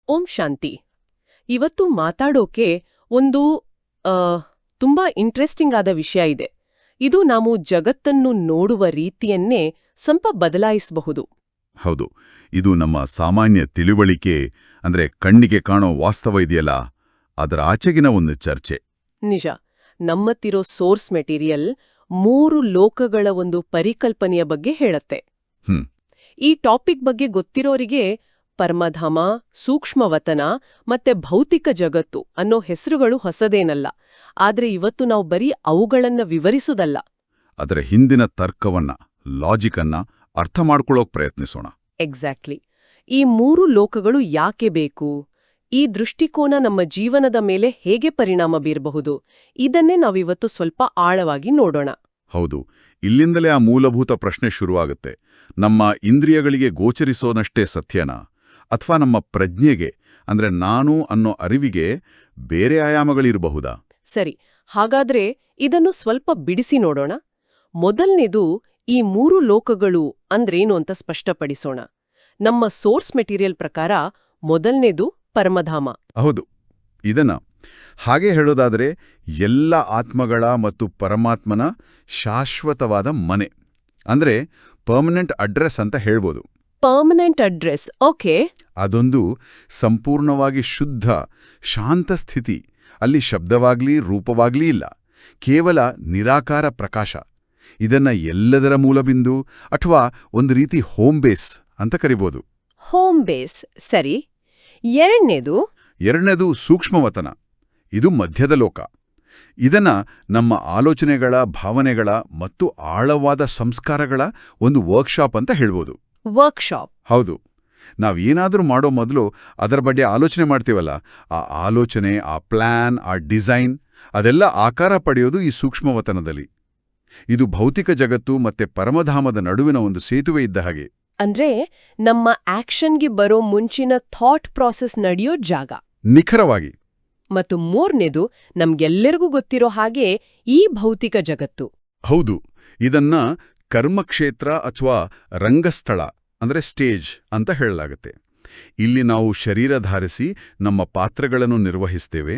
ಓಂ ಶಾಂತಿ. ಇವತ್ತು ಮಾತಾಡೋಕೆ ಒಂದು ಆ, ತುಂಬಾ ಇಂಟ್ರೆಸ್ಟಿಂಗ್ ಆದ ವಿಷಯ ಇದೆ. ಇದು ನಾವು ಜಗತ್ತನ್ನು ನೋಡುವ ರೀತಿಯನ್ನೇ ಸ್ವಲ್ಪ ಬದಲಾಯಿಸಬಹುದು. ಹೌದು, ಇದು ನಮ್ಮ ಸಾಮಾನ್ಯ ತಿಳಿವಳಿಕೆ ಅಂದ್ರೆ ಕಣ್ಣಿಗೆ ಕಾಣೋ ವಾಸ್ತವ ಇದೆಯಲ್ಲ, ಅದರ ಆಚೆಗಿನ ಒಂದು ಚರ್ಚೆ. ನಿಜ. ನಮ್ಮತ್ತಿರೋ ಸೋರ್ಸ್ ಮೆಟೀರಿಯಲ್ 3 ಲೋಕಗಳ ಒಂದು ಪರಿಕಲ್ಪನೆಯ ಬಗ್ಗೆ ಹೇಳತ್ತೆ. ಹ್ಮ್ ಈ ಟಾಪಿಕ್ ಬಗ್ಗೆ ಗೊತ್ತಿರೋರಿಗೆ ಪರಮಧಾಮ, ಸೂಕ್ಷ್ಮವತನ ಮತ್ತೆ ಭೌತಿಕ ಜಗತ್ತು ಅನ್ನೋ ಹೆಸರುಗಳು ಹೊಸದೇನಲ್ಲ. ಆದ್ರೆ ಇವತ್ತು ನಾವು ಬರೀ ಅವುಗಳನ್ನ ವಿವರಿಸುವುದಲ್ಲ, ಅದರ ಹಿಂದಿನ ತರ್ಕವನ್ನ, ಲಾಜಿಕನ್ನ ಅರ್ಥ ಮಾಡ್ಕೊಳ್ಳೋಕ್ ಪ್ರಯತ್ನಿಸೋಣ. ಎಕ್ಸಾಕ್ಟ್ಲಿ. ಈ 3 ಲೋಕಗಳು ಯಾಕೆ ಬೇಕು, ಈ ದೃಷ್ಟಿಕೋನ ನಮ್ಮ ಜೀವನದ ಮೇಲೆ ಹೇಗೆ ಪರಿಣಾಮ ಬೀರಬಹುದು, ಇದನ್ನೇ ನಾವಿವತ್ತು ಸ್ವಲ್ಪ ಆಳವಾಗಿ ನೋಡೋಣ. ಹೌದು, ಇಲ್ಲಿಂದಲೇ ಆ ಮೂಲಭೂತ ಪ್ರಶ್ನೆ ಶುರುವಾಗುತ್ತೆ. ನಮ್ಮ ಇಂದ್ರಿಯಗಳಿಗೆ ಗೋಚರಿಸೋನಷ್ಟೇ ಸತ್ಯನಾ, ಅಥವಾ ನಮ್ಮ ಪ್ರಜ್ಞೆಗೆ ಅಂದ್ರೆ ನಾನು ಅನ್ನೋ ಅರಿವಿಗೆ ಬೇರೆ ಆಯಾಮಗಳಿರಬಹುದಾ? ಸರಿ, ಹಾಗಾದ್ರೆ ಇದನ್ನು ಸ್ವಲ್ಪ ಬಿಡಿಸಿ ನೋಡೋಣ. ಮೊದಲನೇದು, ಈ 3 ಲೋಕಗಳು ಅಂದ್ರೇನು ಅಂತ ಸ್ಪಷ್ಟಪಡಿಸೋಣ. ನಮ್ಮ ಸೋರ್ಸ್ ಮೆಟೀರಿಯಲ್ ಪ್ರಕಾರ ಮೊದಲನೇದು ಪರಮಧಾಮ. ಹೌದು, ಇದನ್ನ ಹಾಗೆ ಹೇಳೋದಾದರೆ ಎಲ್ಲ ಆತ್ಮಗಳ ಮತ್ತು ಪರಮಾತ್ಮನ ಶಾಶ್ವತವಾದ ಮನೆ, ಅಂದ್ರೆ ಪರ್ಮನೆಂಟ್ ಅಡ್ರೆಸ್ ಅಂತ ಹೇಳ್ಬೋದು. Permanent address, okay. ಅದೊಂದು ಸಂಪೂರ್ಣವಾಗಿ ಶುದ್ಧ, ಶಾಂತ ಸ್ಥಿತಿ. ಅಲ್ಲಿ ಶಬ್ದವಾಗ್ಲಿ ರೂಪವಾಗ್ಲಿ ಇಲ್ಲ, ಕೇವಲ ನಿರಾಕಾರ ಪ್ರಕಾಶ. ಇದನ್ನ ಎಲ್ಲದರ ಮೂಲಬಿಂದು ಅಥವಾ ಒಂದು ರೀತಿ ಹೋಮ್ ಬೇಸ್ ಅಂತ ಕರಿಬೋದು. ಹೋಮ್ ಬೇಸ್, ಸರಿ. ಎರಡನೇದು ಸೂಕ್ಷ್ಮವತನ. ಇದು ಮಧ್ಯದ ಲೋಕ. ಇದನ್ನ ನಮ್ಮ ಆಲೋಚನೆಗಳ, ಭಾವನೆಗಳ ಮತ್ತು ಆಳವಾದ ಸಂಸ್ಕಾರಗಳ ಒಂದು ವರ್ಕ್ಶಾಪ್ ಅಂತ ಹೇಳ್ಬೋದು. ವರ್ಕ್ಶಾಪ್, ಹೌದು. ನಾವೇನಾದ್ರೂ ಮಾಡೋ ಮೊದಲು ಅದರ ಬಗ್ಗೆ ಆಲೋಚನೆ ಮಾಡ್ತೀವಲ್ಲ, ಆ ಆಲೋಚನೆ, ಆ ಪ್ಲಾನ್, ಆ ಡಿಸೈನ್ ಅದೆಲ್ಲ ಆಕಾರ ಪಡೆಯೋದು ಈ ಸೂಕ್ಷ್ಮವತನದಲ್ಲಿ. ಇದು ಭೌತಿಕ ಜಗತ್ತು ಮತ್ತೆ ಪರಮಧಾಮದ ನಡುವಿನ ಒಂದು ಸೇತುವೆ ಇದ್ದ ಹಾಗೆ. ಅಂದ್ರೆ ನಮ್ಮ ಆಕ್ಷನ್ಗೆ ಬರೋ ಮುಂಚಿನ ಥಾಟ್ ಪ್ರಾಸೆಸ್ ನಡೆಯೋ ಜಾಗ. ನಿಖರವಾಗಿ. ಮತ್ತು 3ನೇದು, ನಮ್ಗೆಲ್ಲರಿಗೂ ಗೊತ್ತಿರೋ ಹಾಗೆ ಈ ಭೌತಿಕ ಜಗತ್ತು. ಹೌದು, ಇದನ್ನ ಕರ್ಮಕ್ಷೇತ್ರ ಅಥವಾ ರಂಗಸ್ಥಳ ಅಂದ್ರೆ ಸ್ಟೇಜ್ ಅಂತ ಹೇಳಲಾಗುತ್ತೆ. ಇಲ್ಲಿ ನಾವು ಶರೀರ ಧಾರಿಸಿ ನಮ್ಮ ಪಾತ್ರಗಳನ್ನು ನಿರ್ವಹಿಸ್ತೇವೆ.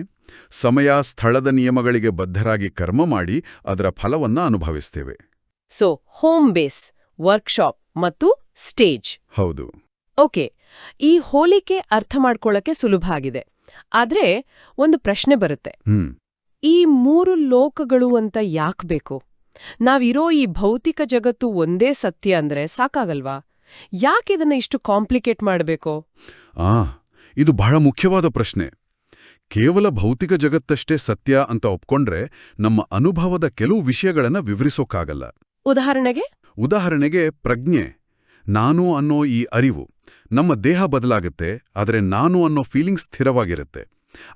ಸಮಯ, ಸ್ಥಳದ ನಿಯಮಗಳಿಗೆ ಬದ್ಧರಾಗಿ ಕರ್ಮ ಮಾಡಿ ಅದರ ಫಲವನ್ನ ಅನುಭವಿಸ್ತೇವೆ. ಸೊ ಹೋಮ್ ಬೇಸ್, ವರ್ಕ್ಶಾಪ್ ಮತ್ತು ಸ್ಟೇಜ್. ಹೌದು. ಓಕೆ, ಈ ಹೋಲಿಕೆ ಅರ್ಥ ಮಾಡ್ಕೊಳ್ಳಕ್ಕೆ ಸುಲಭ ಆಗಿದೆ. ಆದ್ರೆ ಒಂದು ಪ್ರಶ್ನೆ ಬರುತ್ತೆ. ಈ 3 ಲೋಕಗಳು ಅಂತ ಯಾಕ್ ಬೇಕು? ನಾವಿರೋ ಈ ಭೌತಿಕ ಜಗತ್ತು ಒಂದೇ ಸತ್ಯ ಅಂದ್ರೆ ಸಾಕಾಗಲ್ವಾ? ಯಾಕಿದನ್ನ ಇಷ್ಟು ಕಾಂಪ್ಲಿಕೇಟ್ ಮಾಡಬೇಕು? ಇದು ಬಹಳ ಮುಖ್ಯವಾದ ಪ್ರಶ್ನೆ. ಕೇವಲ ಭೌತಿಕ ಜಗತ್ತಷ್ಟೇ ಸತ್ಯ ಅಂತ ಒಪ್ಕೊಂಡ್ರೆ ನಮ್ಮ ಅನುಭವದ ಕೆಲವು ವಿಷಯಗಳನ್ನ ವಿವರಿಸೋಕ್ಕಾಗಲ್ಲ. ಉದಾಹರಣೆಗೆ ಪ್ರಜ್ಞೆ, ನಾನು ಅನ್ನೋ ಈ ಅರಿವು. ನಮ್ಮ ದೇಹ ಬದಲಾಗುತ್ತೆ, ಆದರೆ ನಾನು ಅನ್ನೋ ಫೀಲಿಂಗ್ ಸ್ಥಿರವಾಗಿರುತ್ತೆ.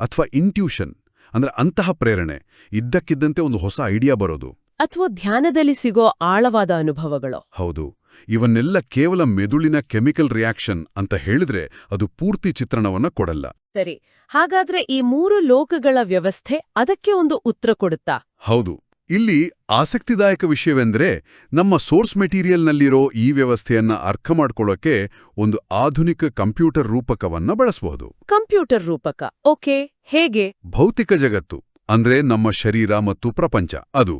ಅಥವಾ ಇಂಟ್ಯೂಷನ್ ಅಂದ್ರೆ ಅಂತಹ ಪ್ರೇರಣೆ, ಇದ್ದಕ್ಕಿದ್ದಂತೆ ಒಂದು ಹೊಸ ಐಡಿಯಾ ಬರೋದು. ಅಥವಾ ಧ್ಯಾನದಲ್ಲಿ ಸಿಗೋ ಆಳವಾದ ಅನುಭವಗಳು. ಹೌದು, ಇವನ್ನೆಲ್ಲ ಕೇವಲ ಮೆದುಳಿನ ಕೆಮಿಕಲ್ ರಿಯಾಕ್ಷನ್ ಅಂತ ಹೇಳಿದ್ರೆ ಅದು ಪೂರ್ತಿ ಚಿತ್ರಣವನ್ನ ಕೊಡಲ್ಲ. ಸರಿ, ಹಾಗಾದ್ರೆ ಈ 3 ಲೋಕಗಳ ವ್ಯವಸ್ಥೆ ಅದಕ್ಕೆ ಒಂದು ಉತ್ತರ ಕೊಡುತ್ತಾ? ಹೌದು. ಇಲ್ಲಿ ಆಸಕ್ತಿದಾಯಕ ವಿಷಯವೆಂದ್ರೆ ನಮ್ಮ ಸೋರ್ಸ್ ಮೆಟೀರಿಯಲ್ನಲ್ಲಿರೋ ಈ ವ್ಯವಸ್ಥೆಯನ್ನ ಅರ್ಥ ಮಾಡ್ಕೊಳ್ಳೋಕೆ ಒಂದು ಆಧುನಿಕ ಕಂಪ್ಯೂಟರ್ ರೂಪಕವನ್ನ ಬಳಸಬಹುದು. ಕಂಪ್ಯೂಟರ್ ರೂಪಕ, ಓಕೆ. ಹೇಗೆ? ಭೌತಿಕ ಜಗತ್ತು ಅಂದ್ರೆ ನಮ್ಮ ಶರೀರ ಮತ್ತು ಪ್ರಪಂಚ, ಅದು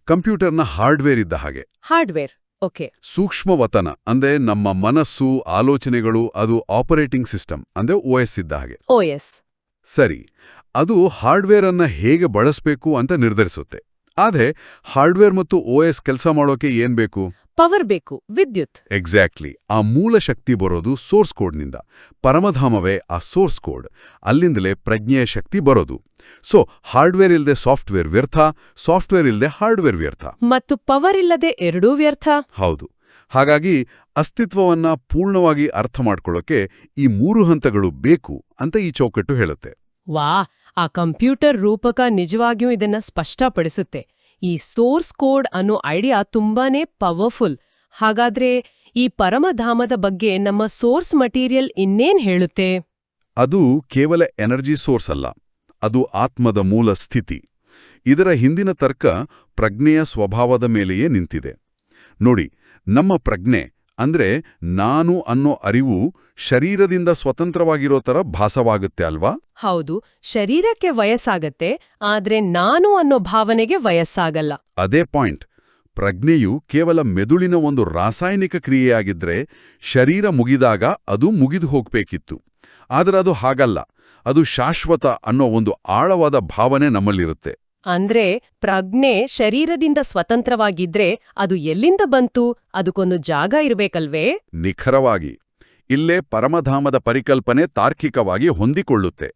ಕಂಪ್ಯೂಟರ್ನ ಹಾರ್ಡ್ವೇರ್ ಇದ್ದ ಹಾಗೆ. Hardware, okay. ಸೂಕ್ಷ್ಮವತನ ಅಂದ್ರೆ ನಮ್ಮ ಮನಸ್ಸು, ಆಲೋಚನೆಗಳು, ಅದು ಆಪರೇಟಿಂಗ್ ಸಿಸ್ಟಮ್ ಅಂದ್ರೆ OS ಇದ್ದ ಹಾಗೆ. OS, ಸರಿ. ಅದು ಹಾರ್ಡ್ವೇರ್ ಅನ್ನ ಹೇಗೆ ಬಳಸಬೇಕು ಅಂತ ನಿರ್ಧರಿಸುತ್ತೆ. ಆದ್ರೆ ಹಾರ್ಡ್ವೇರ್ ಮತ್ತು OS ಕೆಲಸ ಮಾಡೋಕೆ ಏನ್ ಬೇಕು? ಪವರ್ ಬೇಕು, ವಿದ್ಯುತ್. ಎಕ್ಸಾಕ್ಟ್ಲಿ. ಆ ಮೂಲ ಶಕ್ತಿ ಬರೋದು ಸೋರ್ಸ್ ಕೋಡ್ನಿಂದ. ಪರಮಧಾಮವೇ ಆ ಸೋರ್ಸ್ ಕೋಡ್. ಅಲ್ಲಿಂದಲೇ ಪ್ರಜ್ಞೆಯ ಶಕ್ತಿ ಬರೋದು. ಸೊ ಹಾರ್ಡ್ವೇರ್ ಇಲ್ಲದೆ ಸಾಫ್ಟ್ವೇರ್ ವ್ಯರ್ಥ, ಸಾಫ್ಟ್ವೇರ್ ಇಲ್ಲದೆ ಹಾರ್ಡ್ವೇರ್ ವ್ಯರ್ಥ. ಮತ್ತು ಪವರ್ ಇಲ್ಲದೆ ಎರಡೂ ವ್ಯರ್ಥ. ಹೌದು. ಹಾಗಾಗಿ ಅಸ್ತಿತ್ವವನ್ನ ಪೂರ್ಣವಾಗಿ ಅರ್ಥ ಮಾಡ್ಕೊಳ್ಳೋಕೆ ಈ 3 ಹಂತಗಳು ಬೇಕು ಅಂತ ಈ ಚೌಕಟ್ಟು ಹೇಳುತ್ತೆ. ವಾ, ಆ ಕಂಪ್ಯೂಟರ್ ರೂಪಕ ನಿಜವಾಗಿಯೂ ಇದನ್ನ ಸ್ಪಷ್ಟಪಡಿಸುತ್ತೆ. ಈ ಸೋರ್ಸ್ ಕೋಡ್ ಅನ್ನೋ ಐಡಿಯಾ ತುಂಬಾನೇ ಪವರ್ಫುಲ್. ಹಾಗಾದ್ರೆ ಈ ಪರಮಧಾಮದ ಬಗ್ಗೆ ನಮ್ಮ ಸೋರ್ಸ್ ಮಟೀರಿಯಲ್ ಇನ್ನೇನ್ ಹೇಳುತ್ತೆ? ಅದು ಕೇವಲ ಎನರ್ಜಿ ಸೋರ್ಸ್ ಅಲ್ಲ, ಅದು ಆತ್ಮದ ಮೂಲ ಸ್ಥಿತಿ. ಇದರ ಹಿಂದಿನ ತರ್ಕ ಪ್ರಜ್ಞೆಯ ಸ್ವಭಾವದ ಮೇಲೆಯೇ ನಿಂತಿದೆ. ನೋಡಿ, ನಮ್ಮ ಪ್ರಜ್ಞೆ ಅಂದ್ರೆ ನಾನು ಅನ್ನೋ ಅರಿವು ಶರೀರದಿಂದ ಸ್ವತಂತ್ರವಾಗಿರೋ ಥರ ಭಾಸವಾಗುತ್ತೆ ಅಲ್ವಾ? ಹೌದು, ಶರೀರಕ್ಕೆ ವಯಸ್ಸಾಗತ್ತೆ, ಆದ್ರೆ ನಾನು ಅನ್ನೋ ಭಾವನೆಗೆ ವಯಸ್ಸಾಗಲ್ಲ. ಅದೇ ಪಾಯಿಂಟ್. ಪ್ರಜ್ಞೆಯು ಕೇವಲ ಮೆದುಳಿನ ಒಂದು ರಾಸಾಯನಿಕ ಕ್ರಿಯೆಯಾಗಿದ್ರೆ ಶರೀರ ಮುಗಿದಾಗ ಅದು ಮುಗಿದು ಹೋಗ್ಬೇಕಿತ್ತು. ಆದರೆ ಅದು ಹಾಗಲ್ಲ. ಅದು ಶಾಶ್ವತ ಅನ್ನೋ ಒಂದು ಆಳವಾದ ಭಾವನೆ ನಮ್ಮಲ್ಲಿರುತ್ತೆ. ಅಂದ್ರೆ ಪ್ರಜ್ಞೆ ಶರೀರದಿಂದ ಸ್ವತಂತ್ರವಾಗಿದ್ರೆ ಅದು ಎಲ್ಲಿಂದ ಬಂತು? ಅದಕ್ಕೊಂದು ಜಾಗ ಇರ್ಬೇಕಲ್ವೇ? ನಿಖರವಾಗಿ. ಇಲ್ಲೇ ಪರಮಧಾಮದ ಪರಿಕಲ್ಪನೆ ತಾರ್ಕಿಕವಾಗಿ ಹೊಂದಿಕೊಳ್ಳುತ್ತೆ.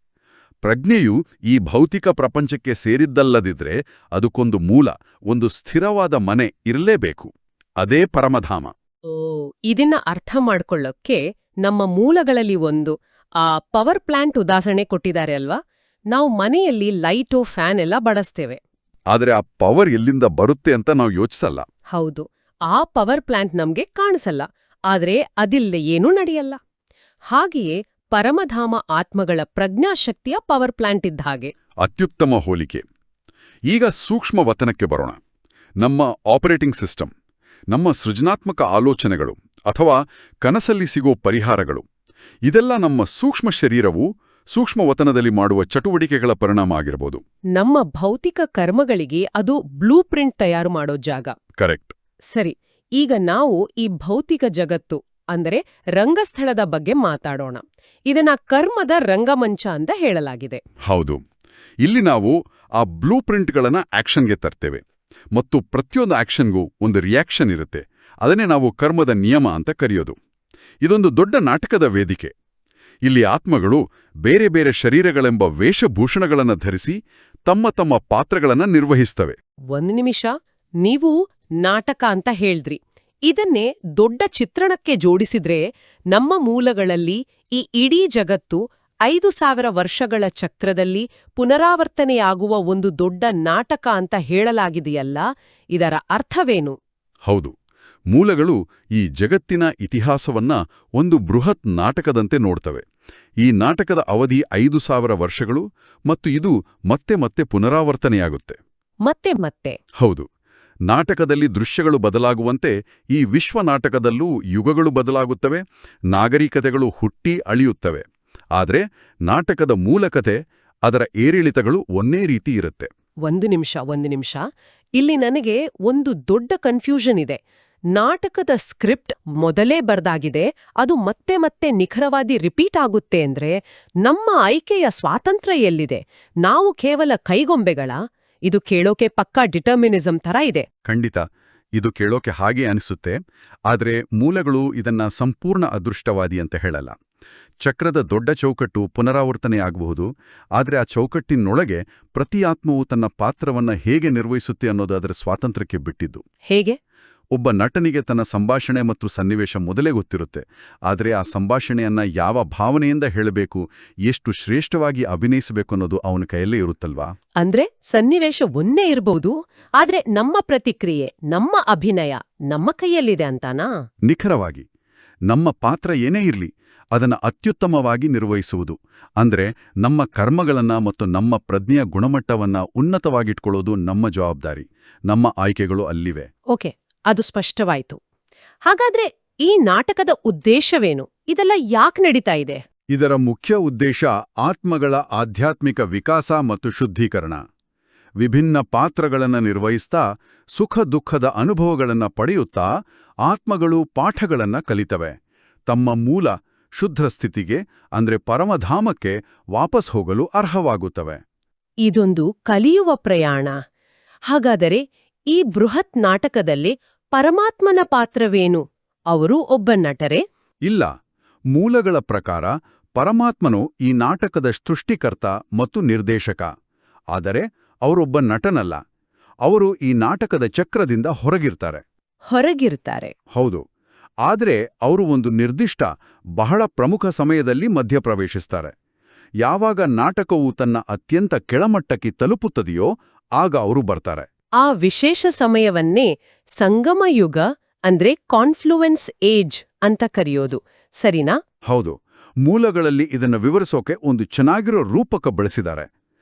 ಪ್ರಜ್ಞೆಯು ಈ ಭೌತಿಕ ಪ್ರಪಂಚಕ್ಕೆ ಸೇರಿದ್ದಲ್ಲದಿದ್ರೆ ಅದಕ್ಕೊಂದು ಮೂಲ, ಒಂದು ಸ್ಥಿರವಾದ ಮನೆ ಇರಲೇಬೇಕು. ಅದೇ ಪರಮಧಾಮ. ಇದನ್ನ ಅರ್ಥ ಮಾಡ್ಕೊಳ್ಳೋಕ್ಕೆ ನಮ್ಮ ಮೂಲಗಳಲ್ಲಿ ಒಂದು ಆ ಪವರ್ ಪ್ಲಾಂಟ್ ಉದಾಹರಣೆ ಕೊಟ್ಟಿದ್ದಾರೆ ಅಲ್ವಾ? ನಾವು ಮನೆಯಲ್ಲಿ ಲೈಟು, ಫ್ಯಾನ್ ಎಲ್ಲ ಬಳಸ್ತೇವೆ. ಆದರೆ ಆ ಪವರ್ ಎಲ್ಲಿಂದ ಬರುತ್ತೆ ಅಂತ ನಾವು ಯೋಚಿಸಲ್ಲ. ಹೌದು, ಆ ಪವರ್ ಪ್ಲಾಂಟ್ ನಮ್ಗೆ ಕಾಣಿಸಲ್ಲ. ಆದ್ರೆ ಅದಿಲ್ಲದೆ ಏನೂ ನಡೆಯಲ್ಲ. ಹಾಗೆಯೇ ಪರಮಧಾಮ ಆತ್ಮಗಳ ಪ್ರಜ್ಞಾಶಕ್ತಿಯ ಪವರ್ ಪ್ಲಾಂಟ್ ಇದ್ದ ಹಾಗೆ. ಅತ್ಯುತ್ತಮ ಹೋಲಿಕೆ. ಈಗ ಸೂಕ್ಷ್ಮ ವತನಕ್ಕೆ ಬರೋಣ. ನಮ್ಮ ಆಪರೇಟಿಂಗ್ ಸಿಸ್ಟಮ್, ನಮ್ಮ ಸೃಜನಾತ್ಮಕ ಆಲೋಚನೆಗಳು ಅಥವಾ ಕನಸಲ್ಲಿ ಸಿಗೋ ಪರಿಹಾರಗಳು, ಇದೆಲ್ಲ ನಮ್ಮ ಸೂಕ್ಷ್ಮ ಶರೀರವು ಸೂಕ್ಷ್ಮ ವತನದಲ್ಲಿ ಮಾಡುವ ಚಟುವಟಿಕೆಗಳ ಪರಿಣಾಮ ಆಗಿರಬಹುದು. ನಮ್ಮ ಭೌತಿಕ ಕರ್ಮಗಳಿಗೆ ಅದು ಬ್ಲೂ ಪ್ರಿಂಟ್ ತಯಾರು ಮಾಡೋ ಜಾಗ. ಕರೆಕ್ಟ್. ಸರಿ, ಈಗ ನಾವು ಈ ಭೌತಿಕ ಜಗತ್ತು ಅಂದರೆ ರಂಗಸ್ಥಳದ ಬಗ್ಗೆ ಮಾತಾಡೋಣ. ಇದನ್ನ ಕರ್ಮದ ರಂಗಮಂಚ ಅಂತ ಹೇಳಲಾಗಿದೆ. ಹೌದು. ಇಲ್ಲಿ ನಾವು ಆ ಬ್ಲೂ ಪ್ರಿಂಟ್ಗಳನ್ನ ಆಕ್ಷನ್ಗೆ ತರ್ತೇವೆ ಮತ್ತು ಪ್ರತಿಯೊಂದು ಆಕ್ಷನ್ಗೂ ಒಂದು ರಿಯಾಕ್ಷನ್ ಇರುತ್ತೆ. ಅದನ್ನೇ ನಾವು ಕರ್ಮದ ನಿಯಮ ಅಂತ ಕರೆಯೋದು. ಇದೊಂದು ದೊಡ್ಡ ನಾಟಕದ ವೇದಿಕೆ. ಇಲ್ಲಿ ಆತ್ಮಗಳು ಬೇರೆ ಬೇರೆ ಶರೀರಗಳೆಂಬ ವೇಷಭೂಷಣಗಳನ್ನು ಧರಿಸಿ ತಮ್ಮ ತಮ್ಮ ಪಾತ್ರಗಳನ್ನು ನಿರ್ವಹಿಸ್ತವೆ. ಒಂದು ನಿಮಿಷ, ನೀವು ನಾಟಕ ಅಂತ ಹೇಳ್ದ್ರಿ. ಇದನ್ನೇ ದೊಡ್ಡ ಚಿತ್ರಣಕ್ಕೆ ಜೋಡಿಸಿದ್ರೆ ನಮ್ಮ ಮೂಲಗಳಲ್ಲಿ ಈ ಇಡೀ ಜಗತ್ತು 5000 ವರ್ಷಗಳ ಚಕ್ರದಲ್ಲಿ ಪುನರಾವರ್ತನೆಯಾಗುವ ಒಂದು ದೊಡ್ಡ ನಾಟಕ ಅಂತ ಹೇಳಲಾಗಿದೆಯಲ್ಲ, ಇದರ ಅರ್ಥವೇನು? ಹೌದು, ಮೂಲಗಳು ಈ ಜಗತ್ತಿನ ಇತಿಹಾಸವನ್ನ ಒಂದು ಬೃಹತ್ ನಾಟಕದಂತೆ ನೋಡ್ತವೆ. ಈ ನಾಟಕದ ಅವಧಿ 5000 ವರ್ಷಗಳು ಮತ್ತು ಇದು ಮತ್ತೆ ಮತ್ತೆ ಪುನರಾವರ್ತನೆಯಾಗುತ್ತೆ. ಮತ್ತೆ? ಹೌದು. ನಾಟಕದಲ್ಲಿ ದೃಶ್ಯಗಳು ಬದಲಾಗುವಂತೆ ಈ ವಿಶ್ವ ನಾಟಕದಲ್ಲೂ ಯುಗಗಳು ಬದಲಾಗುತ್ತವೆ, ನಾಗರಿಕತೆಗಳು ಹುಟ್ಟಿ ಅಳಿಯುತ್ತವೆ. ಆದರೆ ನಾಟಕದ ಮೂಲಕತೆ, ಅದರ ಏರಿಳಿತಗಳು ಒಂದೇ ರೀತಿ ಇರುತ್ತೆ. ಒಂದು ನಿಮಿಷ. ಇಲ್ಲಿ ನನಗೆ ಒಂದು ದೊಡ್ಡ ಕನ್ಫ್ಯೂಷನ್ ಇದೆ. ನಾಟಕದ ಸ್ಕ್ರಿಪ್ಟ್ ಮೊದಲೇ ಬರ್ದಾಗಿದೆ, ಅದು ಮತ್ತೆ ಮತ್ತೆ ನಿಖರವಾಗಿ ರಿಪೀಟ್ ಆಗುತ್ತೆ ಅಂದ್ರೆ ನಮ್ಮ ಆಯ್ಕೆಯ ಸ್ವಾತಂತ್ರ್ಯ ಎಲ್ಲಿದೆ? ನಾವು ಕೇವಲ ಕೈಗೊಂಬೆಗಳ? ಇದು ಕೇಳೋಕೆ ಪಕ್ಕಾ ಡಿಟರ್ಮಿನಿಸಂ ಥರ ಇದೆ. ಖಂಡಿತ, ಇದು ಕೇಳೋಕೆ ಹಾಗೆ ಅನಿಸುತ್ತೆ. ಆದರೆ ಮೂಲಗಳು ಇದನ್ನ ಸಂಪೂರ್ಣ ಅದೃಷ್ಟವಾದಿ ಅಂತ ಹೇಳಲ್ಲ. ಚಕ್ರದ ದೊಡ್ಡ ಚೌಕಟ್ಟು ಪುನರಾವರ್ತನೆಯಾಗಬಹುದು, ಆದರೆ ಆ ಚೌಕಟ್ಟಿನೊಳಗೆ ಪ್ರತಿ ಆತ್ಮವು ತನ್ನ ಪಾತ್ರವನ್ನ ಹೇಗೆ ನಿರ್ವಹಿಸುತ್ತೆ ಅನ್ನೋದು ಅದರ ಸ್ವಾತಂತ್ರ್ಯಕ್ಕೆ ಬಿಟ್ಟಿದ್ದು. ಹೇಗೆ? ಒಬ್ಬ ನಟನಿಗೆ ತನ್ನ ಸಂಭಾಷಣೆ ಮತ್ತು ಸನ್ನಿವೇಶ ಮೊದಲೇ ಗೊತ್ತಿರುತ್ತೆ. ಆದರೆ ಆ ಸಂಭಾಷಣೆಯನ್ನ ಯಾವ ಭಾವನೆಯಿಂದ ಹೇಳಬೇಕು, ಎಷ್ಟು ಶ್ರೇಷ್ಠವಾಗಿ ಅಭಿನಯಿಸಬೇಕು ಅನ್ನೋದು ಅವನ ಕೈಯಲ್ಲೇ ಇರುತ್ತಲ್ವಾ? ಅಂದ್ರೆ ಸನ್ನಿವೇಶ ಒಂದೇ ಇರಬಹುದು, ಆದ್ರೆ ನಮ್ಮ ಪ್ರತಿಕ್ರಿಯೆ, ನಮ್ಮ ಅಭಿನಯ ನಮ್ಮ ಕೈಯಲ್ಲಿದೆ ಅಂತಾನಾ? ನಿಖರವಾಗಿ. ನಮ್ಮ ಪಾತ್ರ ಏನೇ ಇರ್ಲಿ, ಅದನ್ನು ಅತ್ಯುತ್ತಮವಾಗಿ ನಿರ್ವಹಿಸುವುದು ಅಂದ್ರೆ ನಮ್ಮ ಕರ್ಮಗಳನ್ನ ಮತ್ತು ನಮ್ಮ ಪ್ರಜ್ಞೆಯ ಗುಣಮಟ್ಟವನ್ನ ಉನ್ನತವಾಗಿಟ್ಕೊಳ್ಳೋದು ನಮ್ಮ ಜವಾಬ್ದಾರಿ. ನಮ್ಮ ಆಯ್ಕೆಗಳು ಅಲ್ಲಿವೆ. ಓಕೆ, ಅದು ಸ್ಪಷ್ಟವಾಯಿತು. ಹಾಗಾದ್ರೆ ಈ ನಾಟಕದ ಉದ್ದೇಶವೇನು? ಇದೆಲ್ಲ ಯಾಕೆ ನಡೀತಾ ಇದೆ? ಇದರ ಮುಖ್ಯ ಉದ್ದೇಶ ಆತ್ಮಗಳ ಆಧ್ಯಾತ್ಮಿಕ ವಿಕಾಸ ಮತ್ತು ಶುದ್ಧೀಕರಣ. ವಿಭಿನ್ನ ಪಾತ್ರಗಳನ್ನು ನಿರ್ವಹಿಸ್ತಾ ಸುಖ ದುಃಖದ ಅನುಭವಗಳನ್ನು ಪಡೆಯುತ್ತಾ ಆತ್ಮಗಳು ಪಾಠಗಳನ್ನು ಕಲಿತವೆ. ತಮ್ಮ ಮೂಲ ಶುದ್ಧ ಸ್ಥಿತಿಗೆ ಅಂದ್ರೆ ಪರಮಧಾಮಕ್ಕೆ ವಾಪಸ್ ಹೋಗಲು ಅರ್ಹವಾಗುತ್ತವೆ. ಇದೊಂದು ಕಲಿಯುವ ಪ್ರಯಾಣ. ಹಾಗಾದರೆ ಈ ಬೃಹತ್ ನಾಟಕದಲ್ಲಿ ಪರಮಾತ್ಮನ ಪಾತ್ರವೇನು? ಅವರು ಒಬ್ಬ ನಟರೇ? ಇಲ್ಲ. ಮೂಲಗಳ ಪ್ರಕಾರ ಪರಮಾತ್ಮನು ಈ ನಾಟಕದ ಸೃಷ್ಟಿಕರ್ತ ಮತ್ತು ನಿರ್ದೇಶಕ. ಆದರೆ ಅವರೊಬ್ಬ ನಟನಲ್ಲ. ಅವರು ಈ ನಾಟಕದ ಚಕ್ರದಿಂದ ಹೊರಗಿರ್ತಾರೆ. ಹೌದು. ಆದರೆ ಅವರು ಒಂದು ನಿರ್ದಿಷ್ಟ ಬಹಳ ಪ್ರಮುಖ ಸಮಯದಲ್ಲಿ ಮಧ್ಯಪ್ರವೇಶಿಸ್ತಾರೆ. ಯಾವಾಗ ನಾಟಕವು ತನ್ನ ಅತ್ಯಂತ ಕೆಳಮಟ್ಟಕ್ಕೆ ತಲುಪುತ್ತದೆಯೋ ಆಗ ಅವರು ಬರ್ತಾರೆ. ಆ ವಿಶೇಷ ಸಮಯವನ್ನೇ ಸಂಗಮ ಯುಗ ಅಂದ್ರೆ ಕಾನ್ಫ್ಲುಯೆನ್ಸ್ ಏಜ್ ಅಂತ ಕರೆಯೋದು, ಸರಿನಾ? ಹೌದು. ಮೂಲಗಳಲ್ಲಿ ಇದನ್ನು ವಿವರಿಸೋಕೆ ಒಂದು ಚೆನ್ನಾಗಿರೋ ರೂಪಕ ಬಳಸಿದ್ದಾರೆ.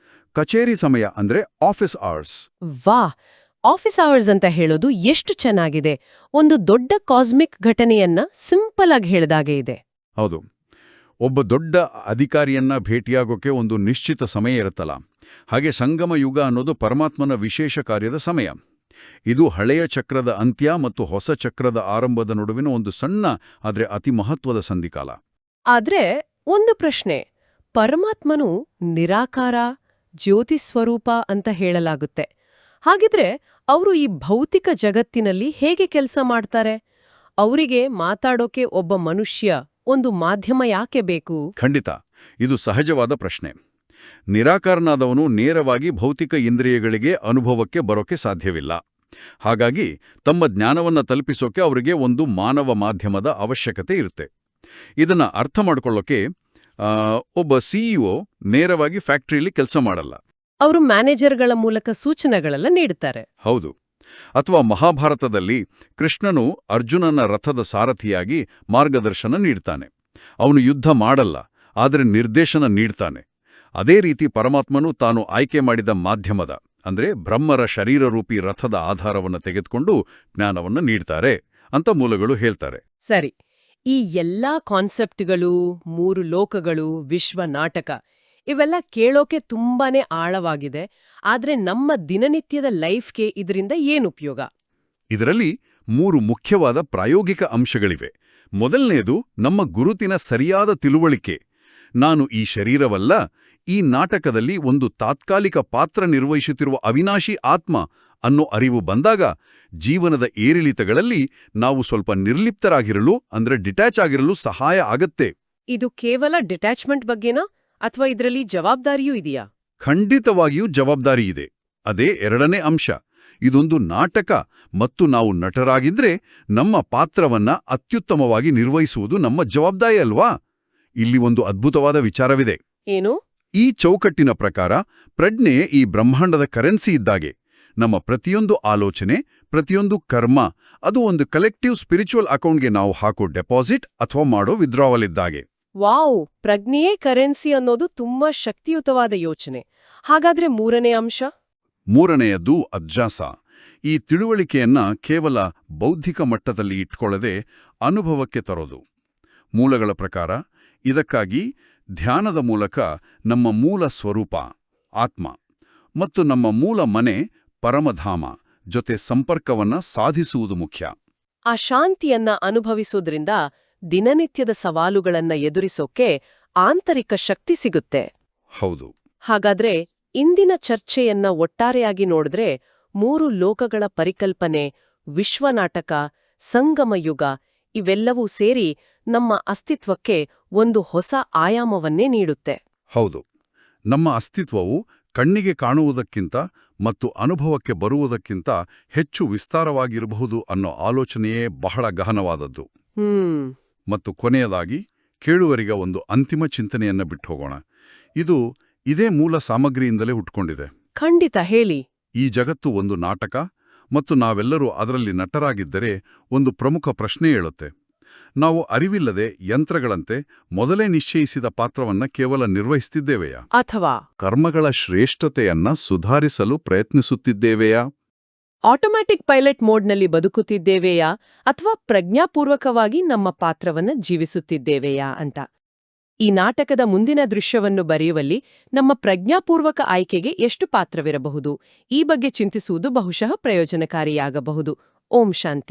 ಕಚೇರಿ ಸಮಯ ಅಂದ್ರೆ ಆಫೀಸ್ ಅವರ್ಸ್. ವಾ, ಆಫೀಸ್ ಅವರ್ಸ್ ಅಂತ ಹೇಳೋದು ಎಷ್ಟು ಚೆನ್ನಾಗಿದೆ. ಒಂದು ದೊಡ್ಡ ಕಾಸ್ಮಿಕ್ ಘಟನೆಯನ್ನ ಸಿಂಪಲ್ ಆಗಿ ಹೇಳ್ದಾಗೆ ಇದೆ. ಹೌದು. ಒಬ್ಬ ದೊಡ್ಡ ಅಧಿಕಾರಿಯನ್ನ ಭೇಟಿಯಾಗೋಕೆ ಒಂದು ನಿಶ್ಚಿತ ಸಮಯ ಇರುತ್ತಲ್ಲ, ಹಾಗೆ ಸಂಗಮ ಯುಗ ಅನ್ನೋದು ಪರಮಾತ್ಮನ ವಿಶೇಷ ಕಾರ್ಯದ ಸಮಯ. ಇದು ಹಳೆಯ ಚಕ್ರದ ಅಂತ್ಯ ಮತ್ತು ಹೊಸ ಚಕ್ರದ ಆರಂಭದ ನಡುವಿನ ಒಂದು ಸಣ್ಣ ಆದರೆ ಅತಿ ಮಹತ್ವದ ಸಂಧಿಕಾಲ. ಆದ್ರೆ ಒಂದು ಪ್ರಶ್ನೆ, ಪರಮಾತ್ಮನು ನಿರಾಕಾರ, ಜ್ಯೋತಿ ಸ್ವರೂಪ ಅಂತ ಹೇಳಲಾಗುತ್ತೆ. ಹಾಗಿದ್ರೆ ಅವರು ಈ ಭೌತಿಕ ಜಗತ್ತಿನಲ್ಲಿ ಹೇಗೆ ಕೆಲಸ ಮಾಡ್ತಾರೆ? ಅವರಿಗೆ ಮಾತಾಡೋಕೆ ಒಬ್ಬ ಮನುಷ್ಯ, ಒಂದು ಮಾಧ್ಯಮ ಯಾಕೆ ಬೇಕು? ಖಂಡಿತ, ಇದು ಸಹಜವಾದ ಪ್ರಶ್ನೆ. ನಿರಾಕಾರನಾದವನು ನೇರವಾಗಿ ಭೌತಿಕ ಇಂದ್ರಿಯಗಳಿಗೆ ಅನುಭವಕ್ಕೆ ಬರೋಕೆ ಸಾಧ್ಯವಿಲ್ಲ. ಹಾಗಾಗಿ ತಮ್ಮ ಜ್ಞಾನವನ್ನ ತಲುಪಿಸೋಕೆ ಅವರಿಗೆ ಒಂದು ಮಾನವ ಮಾಧ್ಯಮದ ಅವಶ್ಯಕತೆ ಇರುತ್ತೆ. ಇದನ್ನ ಅರ್ಥ ಮಾಡ್ಕೊಳ್ಳೋಕೆ ಒಬ್ಬ ಸಿಇಒ ನೇರವಾಗಿ ಫ್ಯಾಕ್ಟರಿಯಲ್ಲಿ ಕೆಲಸ ಮಾಡಲ್ಲ. ಅವರು ಮ್ಯಾನೇಜರ್ಗಳ ಮೂಲಕ ಸೂಚನೆಗಳೆಲ್ಲ ನೀಡುತ್ತಾರೆ. ಹೌದು. ಅಥವಾ ಮಹಾಭಾರತದಲ್ಲಿ ಕೃಷ್ಣನು ಅರ್ಜುನನ ರಥದ ಸಾರಥಿಯಾಗಿ ಮಾರ್ಗದರ್ಶನ ನೀಡ್ತಾನೆ. ಅವನು ಯುದ್ಧ ಮಾಡಲ್ಲ, ಆದರೆ ನಿರ್ದೇಶನ ನೀಡ್ತಾನೆ. ಅದೇ ರೀತಿ ಪರಮಾತ್ಮನು ತಾನು ಆಯ್ಕೆ ಮಾಡಿದ ಮಾಧ್ಯಮದ ಅಂದ್ರೆ ಬ್ರಹ್ಮರ ಶರೀರರೂಪಿ ರಥದ ಆಧಾರವನ್ನು ತೆಗೆದುಕೊಂಡು ಜ್ಞಾನವನ್ನು ನೀಡ್ತಾರೆ ಅಂತ ಮೂಲಗಳು ಹೇಳ್ತಾರೆ. ಸರಿ, ಈ ಎಲ್ಲಾ ಕಾನ್ಸೆಪ್ಟ್ಗಳು, 3 ಲೋಕಗಳು, ವಿಶ್ವ ನಾಟಕ ಇವೆಲ್ಲ ಕೇಳೋಕೆ ತುಂಬಾನೇ ಆಳವಾಗಿದೆ. ಆದ್ರೆ ನಮ್ಮ ದಿನನಿತ್ಯದ ಲೈಫ್ಗೆ ಇದರಿಂದ ಏನು ಉಪಯೋಗ? ಇದರಲ್ಲಿ 3 ಮುಖ್ಯವಾದ ಪ್ರಾಯೋಗಿಕ ಅಂಶಗಳಿವೆ. ಮೊದಲನೇದು ನಮ್ಮ ಗುರುತಿನ ಸರಿಯಾದ ತಿಳುವಳಿಕೆ. ನಾನು ಈ ಶರೀರವಲ್ಲ, ಈ ನಾಟಕದಲ್ಲಿ ಒಂದು ತಾತ್ಕಾಲಿಕ ಪಾತ್ರ ನಿರ್ವಹಿಸುತ್ತಿರುವ ಅವಿನಾಶಿ ಆತ್ಮ ಅನ್ನೋ ಅರಿವು ಬಂದಾಗ ಜೀವನದ ಏರಿಳಿತಗಳಲ್ಲಿ ನಾವು ಸ್ವಲ್ಪ ನಿರ್ಲಿಪ್ತರಾಗಿರಲು ಅಂದ್ರೆ ಡಿಟ್ಯಾಚ್ ಆಗಿರಲು ಸಹಾಯ ಆಗತ್ತೆ. ಇದು ಕೇವಲ ಡಿಟ್ಯಾಚ್ಮೆಂಟ್ ಬಗ್ಗೆನಾ ಅಥವಾ ಇದರಲ್ಲಿ ಜವಾಬ್ದಾರಿಯೂ ಇದೆಯಾ? ಖಂಡಿತವಾಗಿಯೂ ಜವಾಬ್ದಾರಿ ಇದೆ. ಅದೇ ಎರಡನೇ ಅಂಶ. ಇದೊಂದು ನಾಟಕ ಮತ್ತು ನಾವು ನಟರಾಗಿದ್ರೆ ನಮ್ಮ ಪಾತ್ರವನ್ನ ಅತ್ಯುತ್ತಮವಾಗಿ ನಿರ್ವಹಿಸುವುದು ನಮ್ಮ ಜವಾಬ್ದಾರಿ ಅಲ್ವಾ? ಇಲ್ಲಿ ಒಂದು ಅದ್ಭುತವಾದ ವಿಚಾರವಿದೆ. ಏನು? ಈ ಚೌಕಟ್ಟಿನ ಪ್ರಕಾರ ಪ್ರಜ್ಞೆ ಈ ಬ್ರಹ್ಮಾಂಡದ ಕರೆನ್ಸಿ ಇದ್ದಾಗೆ. ನಮ್ಮ ಪ್ರತಿಯೊಂದು ಆಲೋಚನೆ, ಪ್ರತಿಯೊಂದು ಕರ್ಮ ಅದು ಒಂದು ಕಲೆಕ್ಟಿವ್ ಸ್ಪಿರಿಚುವಲ್ ಅಕೌಂಟ್ಗೆ ನಾವು ಹಾಕೋ ಡೆಪಾಸಿಟ್ ಅಥವಾ ಮಾಡೋ ವಿತ್ಡ್ರಾವಲ್ ಇದ್ದಾಗೆ. ವಾವ್, ಪ್ರಜ್ಞೆಯೇ ಕರೆನ್ಸಿ ಅನ್ನೋದು ತುಂಬಾ ಶಕ್ತಿಯುತವಾದ ಯೋಚನೆ. ಹಾಗಾದ್ರೆ 3ನೇ ಅಂಶ? ಮೂರನೆಯದ್ದು ಅಭ್ಯಾಸ. ಈ ತಿಳುವಳಿಕೆಯನ್ನ ಕೇವಲ ಬೌದ್ಧಿಕ ಮಟ್ಟದಲ್ಲಿ ಇಟ್ಕೊಳ್ಳದೆ ಅನುಭವಕ್ಕೆ ತರೋದು. ಮೂಲಗಳ ಪ್ರಕಾರ ಇದಕ್ಕಾಗಿ ಧ್ಯಾನದ ಮೂಲಕ ನಮ್ಮ ಮೂಲ ಸ್ವರೂಪ ಆತ್ಮ ಮತ್ತು ನಮ್ಮ ಮೂಲ ಮನೆ ಪರಮಧಾಮ ಜೊತೆ ಸಂಪರ್ಕವನ್ನ ಸಾಧಿಸುವುದು ಮುಖ್ಯ. ಆ ಶಾಂತಿಯನ್ನ ಅನುಭವಿಸೋದ್ರಿಂದ ದಿನನಿತ್ಯದ ಸವಾಲುಗಳನ್ನ ಎದುರಿಸೋಕೆ ಆಂತರಿಕ ಶಕ್ತಿ ಸಿಗುತ್ತೆ. ಹೌದು. ಹಾಗಾದ್ರೆ ಇಂದಿನ ಚರ್ಚೆಯನ್ನ ಒಟ್ಟಾರೆಯಾಗಿ ನೋಡಿದ್ರೆ 3 ಲೋಕಗಳ ಪರಿಕಲ್ಪನೆ, ವಿಶ್ವನಾಟಕ, ಸಂಗಮಯುಗ ಇವೆಲ್ಲವೂ ಸೇರಿ ನಮ್ಮ ಅಸ್ತಿತ್ವಕ್ಕೆ ಒಂದು ಹೊಸ ಆಯಾಮವನ್ನೇ ನೀಡುತ್ತೆ. ಹೌದು. ನಮ್ಮ ಅಸ್ತಿತ್ವವು ಕಣ್ಣಿಗೆ ಕಾಣುವುದಕ್ಕಿಂತ ಮತ್ತು ಅನುಭವಕ್ಕೆ ಬರುವುದಕ್ಕಿಂತ ಹೆಚ್ಚು ವಿಸ್ತಾರವಾಗಿರಬಹುದು ಅನ್ನೋ ಆಲೋಚನೆಯೇ ಬಹಳ ಗಹನವಾದದ್ದು. ಮತ್ತು ಕೊನೆಯದಾಗಿ ಕೇಳುವರಿಗೆ ಒಂದು ಅಂತಿಮ ಚಿಂತನೆಯನ್ನ ಬಿಟ್ಟುಹೋಗೋಣ. ಇದು ಇದೇ ಮೂಲ ಸಾಮಗ್ರಿಯಿಂದಲೇ ಹುಟ್ಕೊಂಡಿದೆ. ಖಂಡಿತ, ಹೇಳಿ. ಈ ಜಗತ್ತು ಒಂದು ನಾಟಕ ಮತ್ತು ನಾವೆಲ್ಲರೂ ಅದರಲ್ಲಿ ನಟರಾಗಿದ್ದರೆ ಒಂದು ಪ್ರಮುಖ ಪ್ರಶ್ನೆ ಏಳುತ್ತೆ. ನಾವು ಅರಿವಿಲ್ಲದೆ ಯಂತ್ರಗಳಂತೆ ಮೊದಲೇ ನಿಶ್ಚಯಿಸಿದ ಪಾತ್ರವನ್ನ ಕೇವಲ ನಿರ್ವಹಿಸುತ್ತಿದ್ದೇವೆಯಾ? ಅಥವಾ ಕರ್ಮಗಳ ಶ್ರೇಷ್ಠತೆಯನ್ನ ಸುಧಾರಿಸಲು ಪ್ರಯತ್ನಿಸುತ್ತಿದ್ದೇವೆಯಾ? ಆಟೋಮ್ಯಾಟಿಕ್ ಪೈಲಟ್ ಮೋಡ್ನಲ್ಲಿ ಬದುಕುತ್ತಿದ್ದೇವೆಯಾ ಅಥವಾ ಪ್ರಜ್ಞಾಪೂರ್ವಕವಾಗಿ ನಮ್ಮ ಪಾತ್ರವನ್ನ ಜೀವಿಸುತ್ತಿದ್ದೇವೆಯಾ ಅಂತ. ಈ ನಾಟಕದ ಮುಂದಿನ ದೃಶ್ಯವನ್ನು ಬರೆಯುವಲ್ಲಿ ನಮ್ಮ ಪ್ರಜ್ಞಾಪೂರ್ವಕ ಆಯ್ಕೆಗೆ ಎಷ್ಟು ಪಾತ್ರವಿರಬಹುದು? ಈ ಬಗ್ಗೆ ಚಿಂತಿಸುವುದು ಬಹುಶಃ ಪ್ರಯೋಜನಕಾರಿಯಾಗಬಹುದು. ಓಂ ಶಾಂತಿ.